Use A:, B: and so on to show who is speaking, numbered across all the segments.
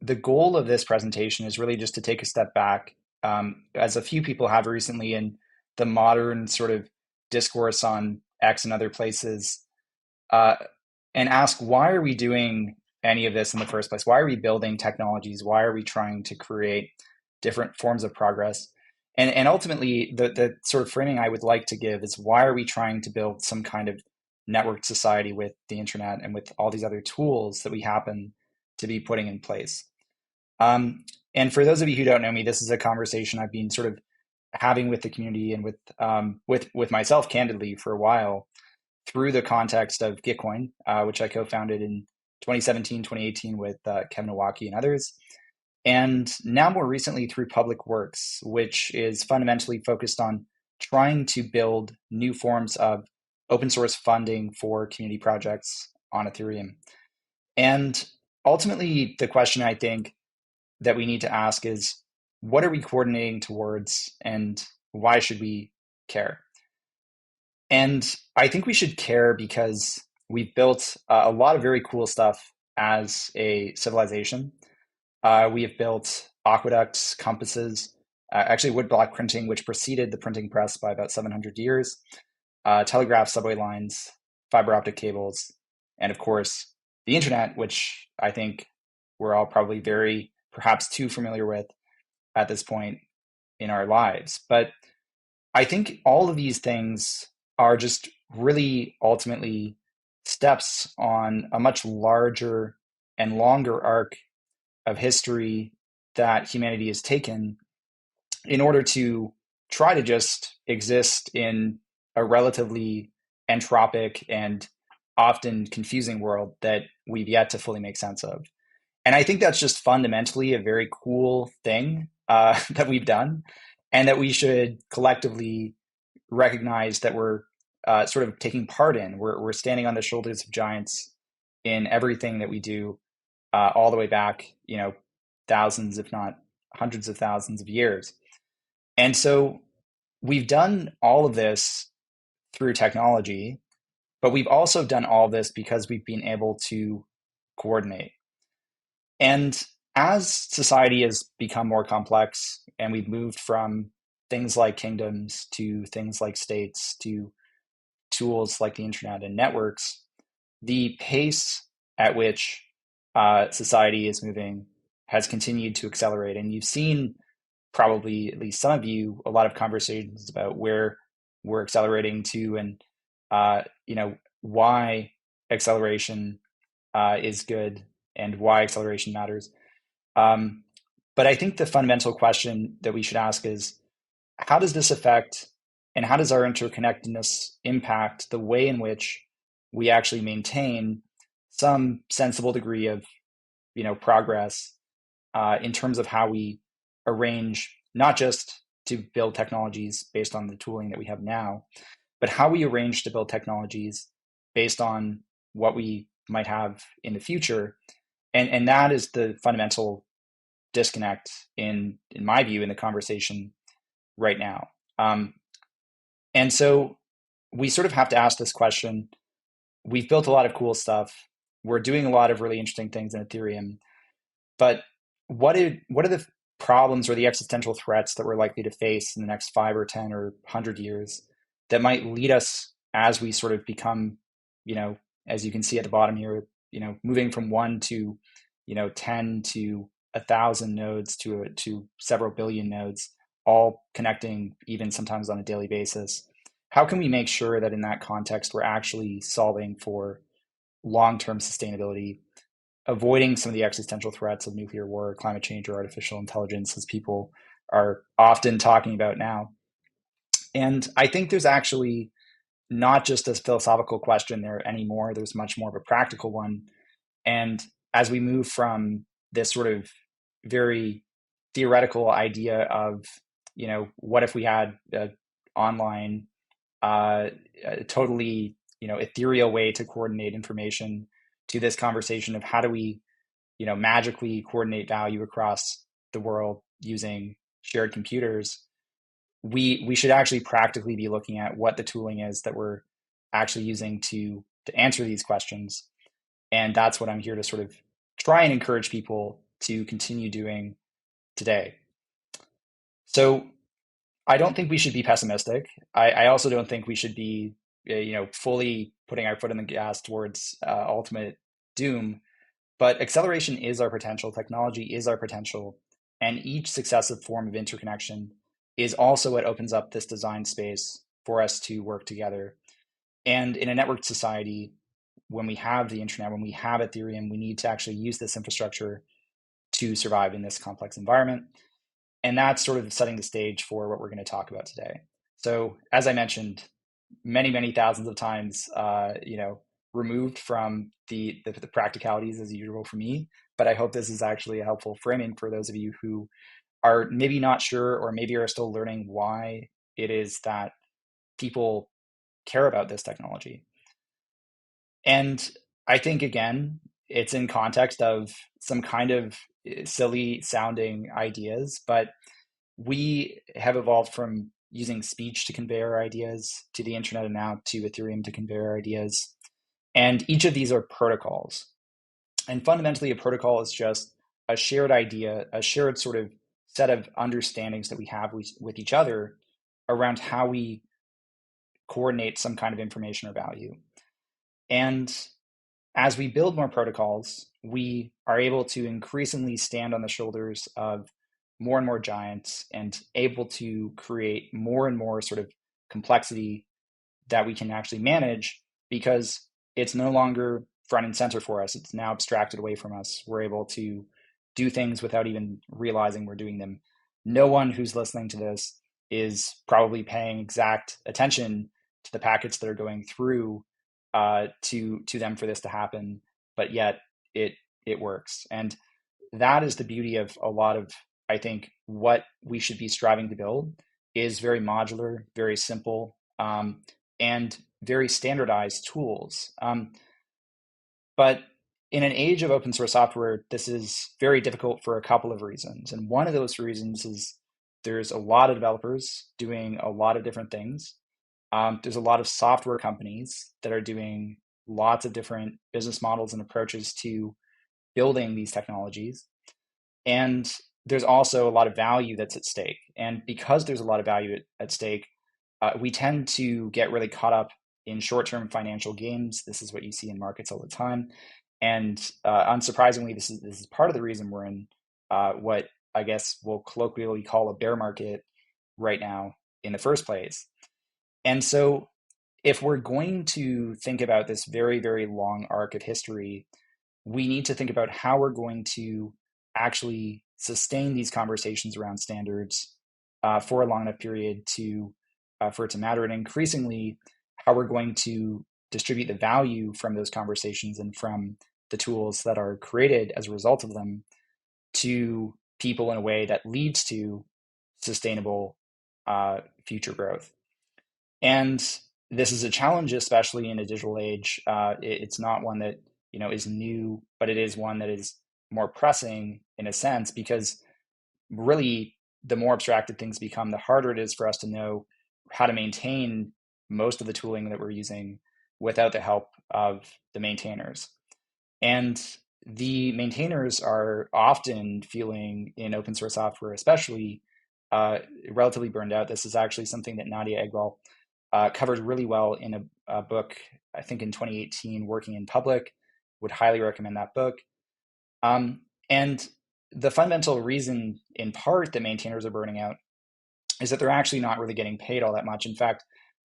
A: the goal of this presentation is really just to take a step back, as a few people have recently in the modern sort of discourse on X and other places, uh, and ask, why are we doing any of this in the first place? Why are we building technologies? Why are we trying to create different forms of progress? And ultimately, the sort of framing I would like to give is, why are we trying to build some kind of networked society with the internet and with all these other tools that we happen to be putting in place? Um, and for those of you who don't know me, this is a conversation I've been sort of having with the community and with myself, candidly, for a while, through the context of Gitcoin, which I co-founded in 2017, 2018 with Kevin Owocki and others. And now more recently through Public Works, which is fundamentally focused on trying to build new forms of open source funding for community projects on Ethereum. And ultimately, the question I think that we need to ask is, what are we coordinating towards, and why should we care? And I think we should care because we've built a lot of very cool stuff as a civilization. We have built aqueducts, compasses, actually woodblock printing, which preceded the printing press by about 700 years, telegraph, subway lines, fiber optic cables, and of course, the internet, which I think we're all probably very, perhaps too familiar with at this point in our lives. But I think all of these things are just really ultimately steps on a much larger and longer arc of history that humanity has taken in order to try to just exist in a relatively entropic and often confusing world that we've yet to fully make sense of. And I think that's just fundamentally a very cool thing that we've done, and that we should collectively recognize that we're sort of taking part in. We're standing on the shoulders of giants in everything that we do, all the way back, thousands, if not hundreds of thousands of years. And so we've done all of this through technology, but we've also done all of this because we've been able to coordinate. And as society has become more complex and we've moved from things like kingdoms to things like states to tools like the internet and networks, the pace at which society is moving has continued to accelerate. And you've seen, probably at least some of you, a lot of conversations about where we're accelerating to, and why acceleration is good and why acceleration matters. But I think the fundamental question that we should ask is, how does this affect, and how does our interconnectedness impact the way in which we actually maintain some sensible degree of progress in terms of how we arrange, not just to build technologies based on the tooling that we have now, but how we arrange to build technologies based on what we might have in the future. And that is the fundamental disconnect in my view in the conversation right now. And so we sort of have to ask this question. We've built a lot of cool stuff. We're doing a lot of really interesting things in Ethereum, but what are the problems or the existential threats that we're likely to face in the next 5 or 10 or 100 years that might lead us, as we sort of become, as you can see at the bottom here, moving from 1 to 10 to 1,000 nodes to several billion nodes, all connecting even sometimes on a daily basis. How can we make sure that in that context we're actually solving for long-term sustainability, avoiding some of the existential threats of nuclear war, climate change, or artificial intelligence, as people are often talking about now? And I think there's actually not just a philosophical question there anymore. There's much more of a practical one. And as we move from this sort of very theoretical idea of, what if we had an online, totally, ethereal way to coordinate information, to this conversation of how do we, magically coordinate value across the world using shared computers, we should actually practically be looking at what the tooling is that we're actually using to answer these questions. And that's what I'm here to sort of try and encourage people to continue doing today. So I don't think we should be pessimistic. I also don't think we should be, fully putting our foot in the gas towards ultimate doom. But acceleration is our potential. Technology is our potential, and each successive form of interconnection is also what opens up this design space for us to work together. And in a networked society, when we have the internet, when we have Ethereum, we need to actually use this infrastructure to survive in this complex environment. And that's sort of setting the stage for what we're going to talk about today. So, as I mentioned, many thousands of times, removed from the practicalities as usual for me. But I hope this is actually a helpful framing for those of you who are maybe not sure or maybe are still learning why it is that people care about this technology. And I think, again, it's in context of some kind of silly sounding ideas, but we have evolved from using speech to convey our ideas to the internet and now to Ethereum to convey our ideas. And each of these are protocols. And fundamentally, a protocol is just a shared idea, a shared sort of set of understandings that we have with each other around how we coordinate some kind of information or value. And as we build more protocols, we are able to increasingly stand on the shoulders of more and more giants and able to create more and more sort of complexity that we can actually manage because it's no longer front and center for us. It's now abstracted away from us. We're able to do things without even realizing we're doing them. No one who's listening to this is probably paying exact attention to the packets that are going through to them for this to happen, but yet it works. And that is the beauty of a lot of, I think, what we should be striving to build is very modular, very simple, and very standardized tools. But in an age of open source software, this is very difficult for a couple of reasons. And one of those reasons is there's a lot of developers doing a lot of different things. There's a lot of software companies that are doing lots of different business models and approaches to building these technologies. And there's also a lot of value that's at stake. And because there's a lot of value at stake, we tend to get really caught up in short-term financial gains. This is what you see in markets all the time. And unsurprisingly, this is part of the reason we're in what I guess we'll colloquially call a bear market right now in the first place. And so if we're going to think about this very, very long arc of history, we need to think about how we're going to actually sustain these conversations around standards for a long enough period for it to matter, and increasingly how we're going to distribute the value from those conversations and from the tools that are created as a result of them to people in a way that leads to sustainable future growth. And this is a challenge, especially in a digital age. It's not one that is new, but it is one that is more pressing in a sense, because really the more abstracted things become, the harder it is for us to know how to maintain most of the tooling that we're using without the help of the maintainers. And the maintainers are often feeling, in open source software especially, relatively burned out. This is actually something that Nadia Eghbal covered really well in a book, I think in 2018, Working in Public. Would highly recommend that book. And the fundamental reason, in part, that maintainers are burning out is that they're actually not really getting paid all that much. In fact,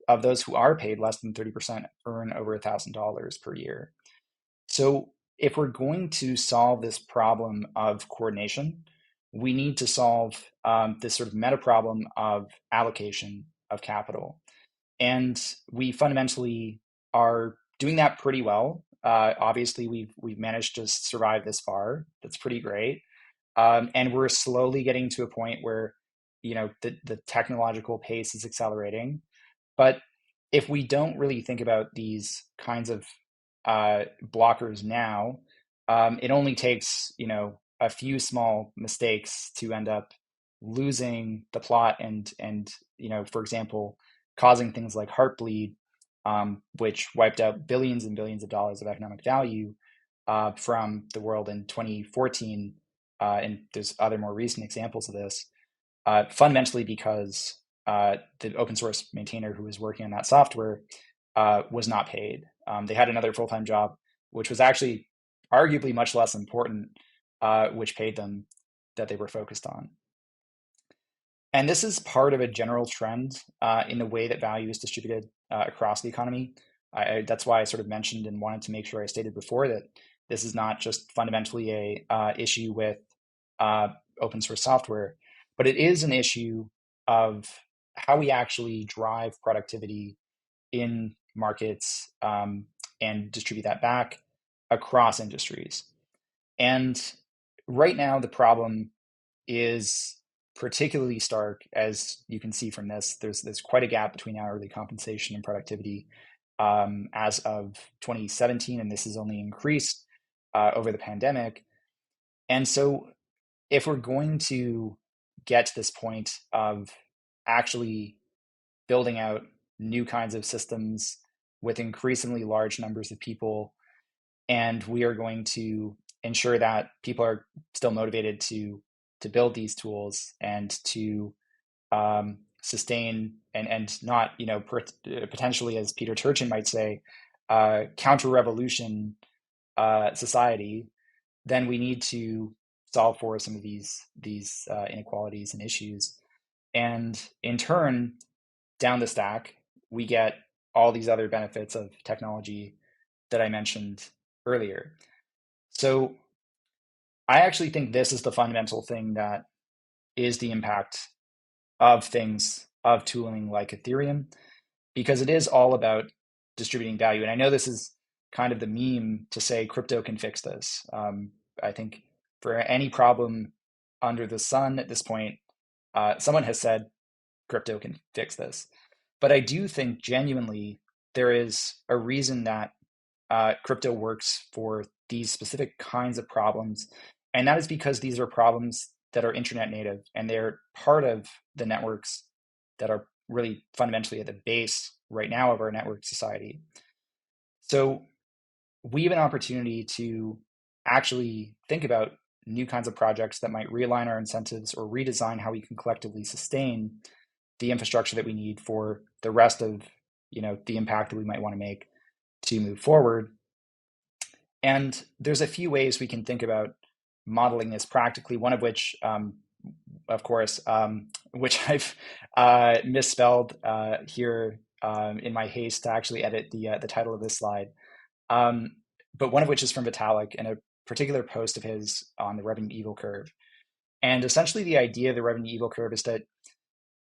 A: of those who are paid, less than 30% earn over $1,000 per year. So if we're going to solve this problem of coordination, we need to solve this sort of meta problem of allocation of capital. And we fundamentally are doing that pretty well. Obviously, we've managed to survive this far. That's pretty great. And we're slowly getting to a point where, the technological pace is accelerating. But if we don't really think about these kinds of blockers now, it only takes, a few small mistakes to end up losing the plot and for example, causing things like Heartbleed, which wiped out billions and billions of dollars of economic value from the world in 2014, and there's other more recent examples of this, fundamentally because the open source maintainer who was working on that software was not paid. They had another full-time job, which was actually arguably much less important, which paid them, that they were focused on. And this is part of a general trend in the way that value is distributed across the economy. That's why I sort of mentioned and wanted to make sure I stated before that this is not just fundamentally a issue with open source software, but it is an issue of how we actually drive productivity in markets and distribute that back across industries. And right now, the problem is particularly stark, as you can see from this. There's quite a gap between hourly compensation and productivity as of 2017, and this has only increased over the pandemic. And so, if we're going to get to this point of actually building out new kinds of systems with increasingly large numbers of people, and we are going to ensure that people are still motivated to build these tools and to sustain and not, potentially, as Peter Turchin might say, counter-revolution society, then we need to solve for some of these inequalities and issues. And in turn, down the stack, we get all these other benefits of technology that I mentioned earlier. So I actually think this is the fundamental thing that is the impact of things, of tooling like Ethereum, because it is all about distributing value. And I know this is kind of the meme to say crypto can fix this. I think for any problem under the sun at this point, someone has said crypto can fix this. But I do think genuinely there is a reason that crypto works for these specific kinds of problems. And that is because these are problems that are internet native, and they're part of the networks that are really fundamentally at the base right now of our network society. So we have an opportunity to actually think about new kinds of projects that might realign our incentives or redesign how we can collectively sustain the infrastructure that we need for the rest of the impact that we might want to make to move forward. And there's a few ways we can think about modeling this practically, one of which, of course, which I've misspelled here in my haste to actually edit the title of this slide. But one of which is from Vitalik in a particular post of his on the revenue evil curve. And essentially the idea of the revenue evil curve is that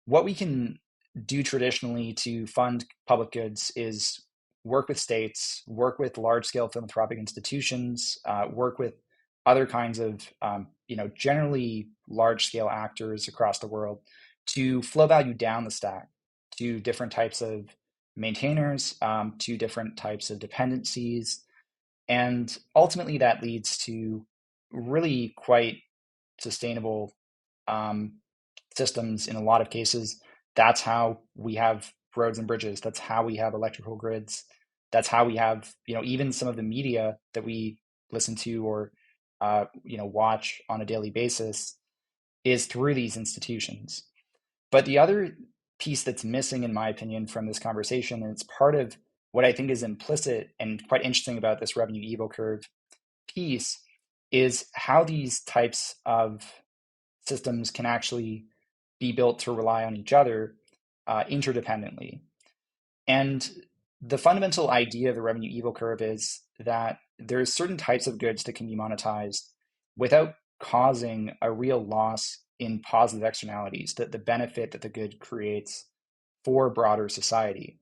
A: what we can do traditionally to fund public goods is work with states, work with large-scale philanthropic institutions, work with other kinds of, generally large-scale actors across the world to flow value down the stack to different types of maintainers, to different types of dependencies. And ultimately that leads to really quite sustainable systems in a lot of cases. That's how we have roads and bridges. That's how we have electrical grids. That's how we have, even some of the media that we listen to or, watch on a daily basis is through these institutions. But the other piece that's missing, in my opinion, from this conversation, and it's part of what I think is implicit and quite interesting about this revenue evil curve piece, is how these types of systems can actually be built to rely on each other interdependently. And the fundamental idea of the revenue evil curve is that there's certain types of goods that can be monetized without causing a real loss in positive externalities, that the benefit that the good creates for broader society.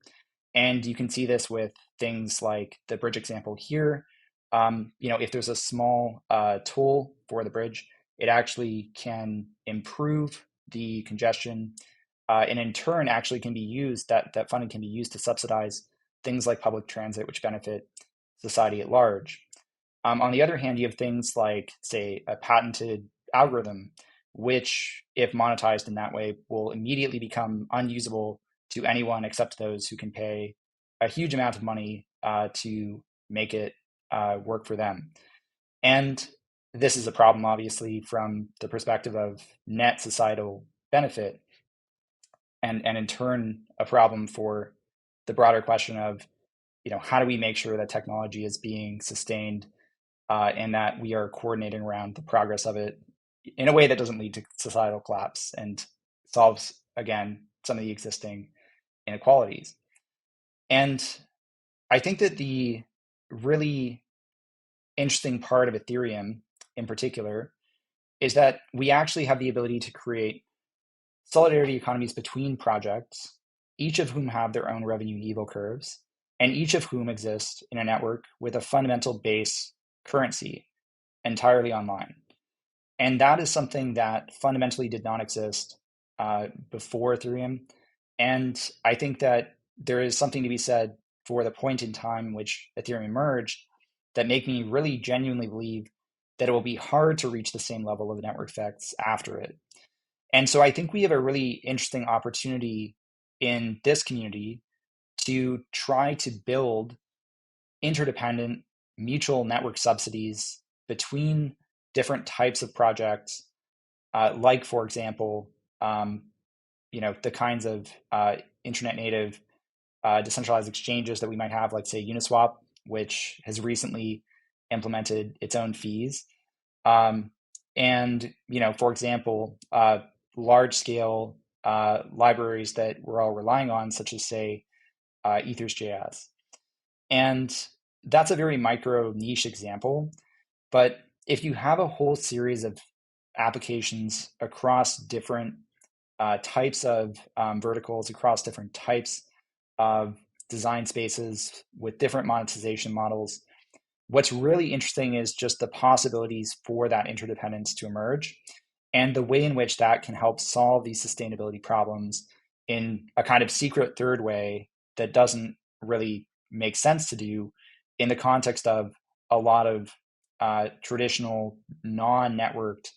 A: And you can see this with things like the bridge example here. If there's a small toll for the bridge, it actually can improve the congestion, and in turn actually can be used, that funding can be used to subsidize things like public transit, which benefit society at large. On the other hand, you have things like, say, a patented algorithm, which, if monetized in that way, will immediately become unusable to anyone except those who can pay a huge amount of money to make it work for them. And this is a problem, obviously, from the perspective of net societal benefit, and in turn, a problem for the broader question of, how do we make sure that technology is being sustained, and that we are coordinating around the progress of it in a way that doesn't lead to societal collapse and solves, again, some of the existing inequalities. And I think that the really interesting part of Ethereum in particular is that we actually have the ability to create solidarity economies between projects, each of whom have their own revenue evil curves, and each of whom exist in a network with a fundamental base currency entirely online. And that is something that fundamentally did not exist before Ethereum. And I think that there is something to be said for the point in time in which Ethereum emerged that make me really genuinely believe that it will be hard to reach the same level of network effects after it. And so I think we have a really interesting opportunity in this community to try to build interdependent mutual network subsidies between different types of projects, like, for example, the kinds of internet native decentralized exchanges that we might have, like, say, Uniswap, which has recently implemented its own fees. And, for example, large scale libraries that we're all relying on, such as, say, Ethers.js. And that's a very micro niche example. But if you have a whole series of applications across different types of verticals, across different types of design spaces with different monetization models, what's really interesting is just the possibilities for that interdependence to emerge and the way in which that can help solve these sustainability problems in a kind of secret third way that doesn't really make sense to do in the context of a lot of traditional non-networked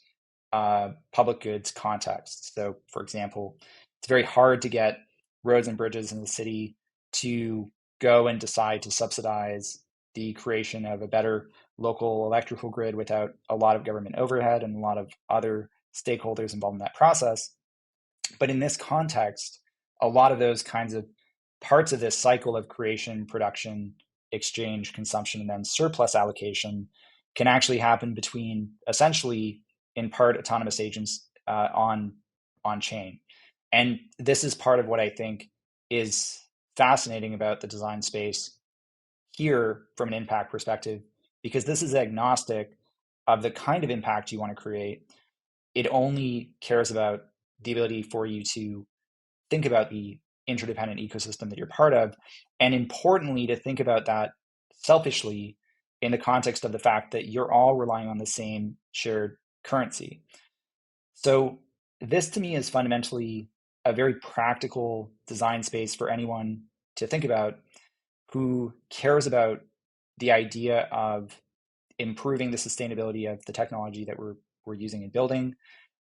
A: public goods contexts. So, for example, it's very hard to get roads and bridges in the city to go and decide to subsidize the creation of a better local electrical grid without a lot of government overhead and a lot of other stakeholders involved in that process. But in this context, a lot of those kinds of parts of this cycle of creation, production, exchange, consumption, and then surplus allocation can actually happen between, essentially, in part, autonomous agents on chain. And this is part of what I think is fascinating about the design space here from an impact perspective, because this is agnostic of the kind of impact you want to create. It only cares about the ability for you to think about the interdependent ecosystem that you're part of, and importantly, to think about that selfishly in the context of the fact that you're all relying on the same shared currency. So this, to me, is fundamentally a very practical design space for anyone to think about who cares about the idea of improving the sustainability of the technology that we're using and building.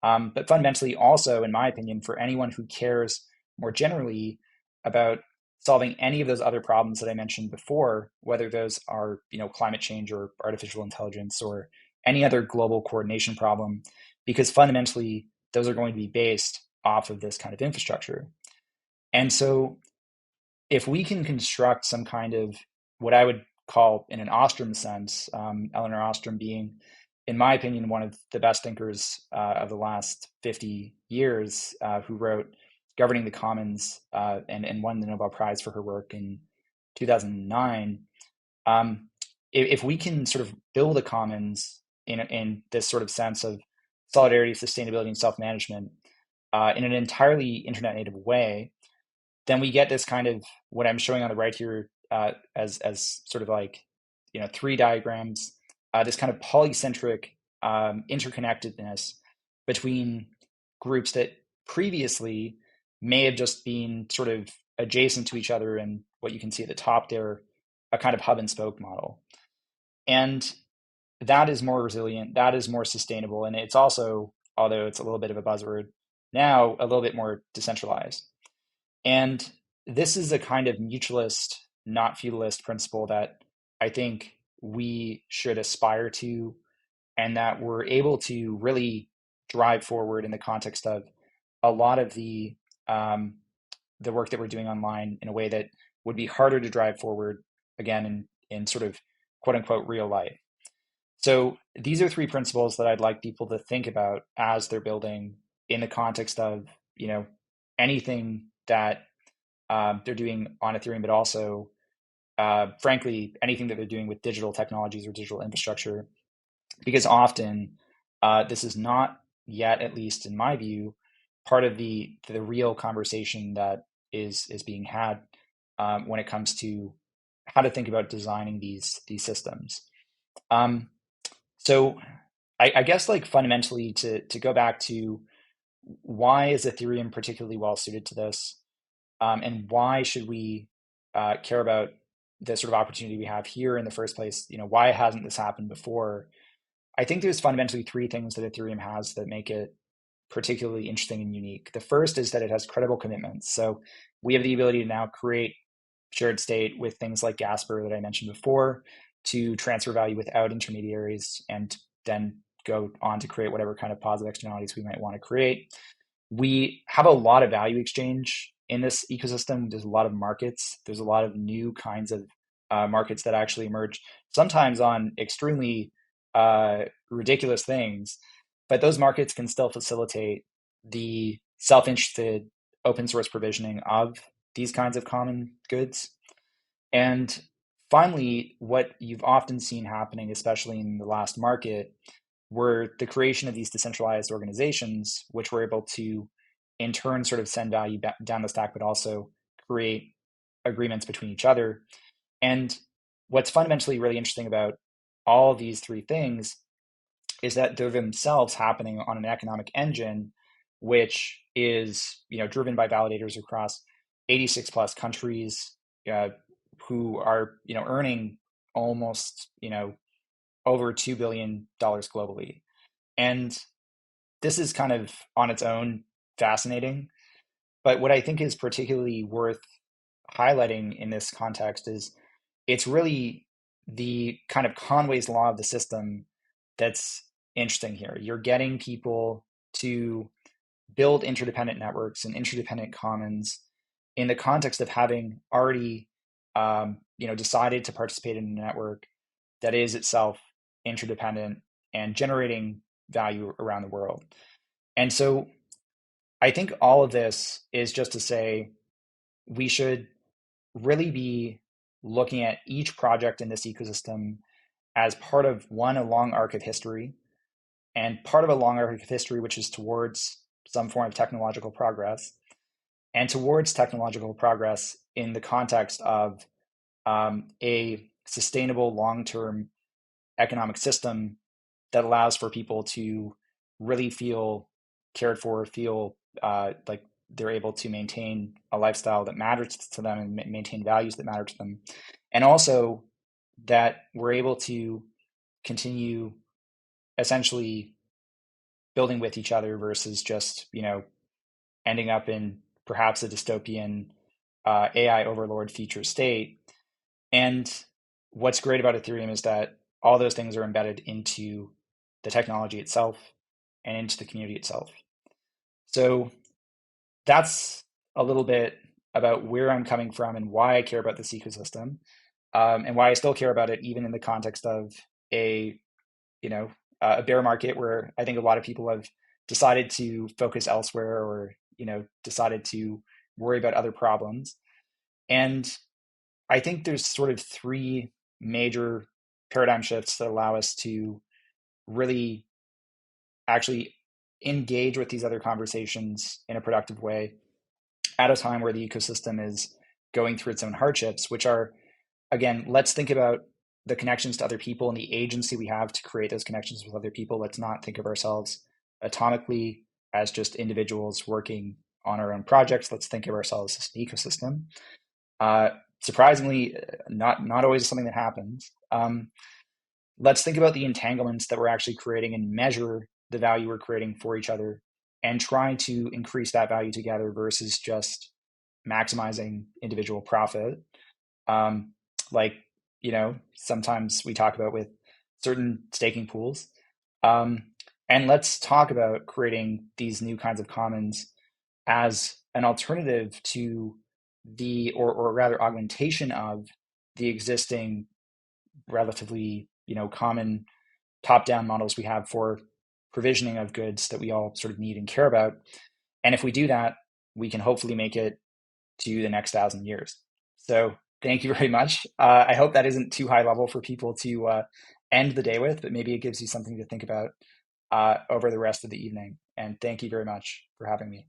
A: But fundamentally, also, in my opinion, for anyone who cares more generally about solving any of those other problems that I mentioned before, whether those are, climate change or artificial intelligence or any other global coordination problem, because fundamentally those are going to be based off of this kind of infrastructure. And so if we can construct some kind of what I would call, in an Ostrom sense, Eleanor Ostrom being, in my opinion, one of the best thinkers of the last 50 years, who wrote Governing the Commons and won the Nobel Prize for her work in 2009. If we can sort of build a commons in this sort of sense of solidarity, sustainability, and self-management in an entirely internet native way, then we get this kind of, what I'm showing on the right here, as sort of like, three diagrams, this kind of polycentric interconnectedness between groups that previously may have just been sort of adjacent to each other, and what you can see at the top there, a kind of hub and spoke model. And that is more resilient, that is more sustainable, and it's also, although it's a little bit of a buzzword now, a little bit more decentralized. And this is a kind of mutualist, not feudalist principle that I think we should aspire to and that we're able to really drive forward in the context of a lot of the work that we're doing online in a way that would be harder to drive forward again in sort of quote unquote real life. So these are three principles that I'd like people to think about as they're building in the context of, you know, anything that they're doing on Ethereum, but also, frankly, anything that they're doing with digital technologies or digital infrastructure, because often this is not yet, at least in my view, part of the real conversation that is being had when it comes to how to think about designing these systems. Um, so I guess like fundamentally to go back to why is Ethereum particularly well suited to this, and why should we care about the sort of opportunity we have here in the first place? You know, why hasn't this happened before? I think there's fundamentally three things that Ethereum has that make it particularly interesting and unique. The first is that it has credible commitments. So we have the ability to now create shared state with things like Gasper that I mentioned before to transfer value without intermediaries and then go on to create whatever kind of positive externalities we might want to create. We have a lot of value exchange in this ecosystem. There's a lot of markets. There's a lot of new kinds of markets that actually emerge, sometimes on extremely ridiculous things, but those markets can still facilitate the self-interested open source provisioning of these kinds of common goods. And finally, what you've often seen happening, especially in the last market, were the creation of these decentralized organizations, which were able to, in turn, sort of send value down the stack, but also create agreements between each other. And what's fundamentally really interesting about all of these three things is that they're themselves happening on an economic engine, which is, you know, driven by validators across 86 plus countries, uh, who are, you know, earning almost, you know, over $2 billion globally. And this is kind of on its own fascinating. But what I think is particularly worth highlighting in this context is it's really the kind of Conway's law of the system that's interesting here. You're getting people to build interdependent networks and interdependent commons in the context of having already, you know, decided to participate in a network that is itself interdependent and generating value around the world. And so I think all of this is just to say we should really be looking at each project in this ecosystem as part of one, a long arc of history, and part of a long arc of history which is towards some form of technological progress, and towards technological progress in the context of a sustainable long-term economic system that allows for people to really feel cared for, feel like they're able to maintain a lifestyle that matters to them and maintain values that matter to them. And also that we're able to continue essentially building with each other versus just, you know, ending up in perhaps a dystopian AI overlord future state. And what's great about Ethereum is that all those things are embedded into the technology itself and into the community itself. So that's a little bit about where I'm coming from and why I care about this ecosystem, and why I still care about it, even in the context of a, you know, a bear market where I think a lot of people have decided to focus elsewhere, or, you know, decided to worry about other problems. And I think there's sort of three major paradigm shifts that allow us to really actually engage with these other conversations in a productive way at a time where the ecosystem is going through its own hardships, which are, again, let's think about the connections to other people and the agency we have to create those connections with other people. Let's not think of ourselves atomically as just individuals working on our own projects. Let's think of ourselves as an ecosystem. Uh, Surprisingly, not always something that happens. Let's think about the entanglements that we're actually creating and measure the value we're creating for each other and try to increase that value together versus just maximizing individual profit. Um, like, you know, sometimes we talk about with certain staking pools. Um, and let's talk about creating these new kinds of commons as an alternative to or rather augmentation of the existing relatively, common top-down models we have for provisioning of goods that we all sort of need and care about. And if we do that, we can hopefully make it to the next 1,000 years. So thank you very much. I hope that isn't too high level for people to end the day with, but maybe it gives you something to think about over the rest of the evening. And thank you very much for having me.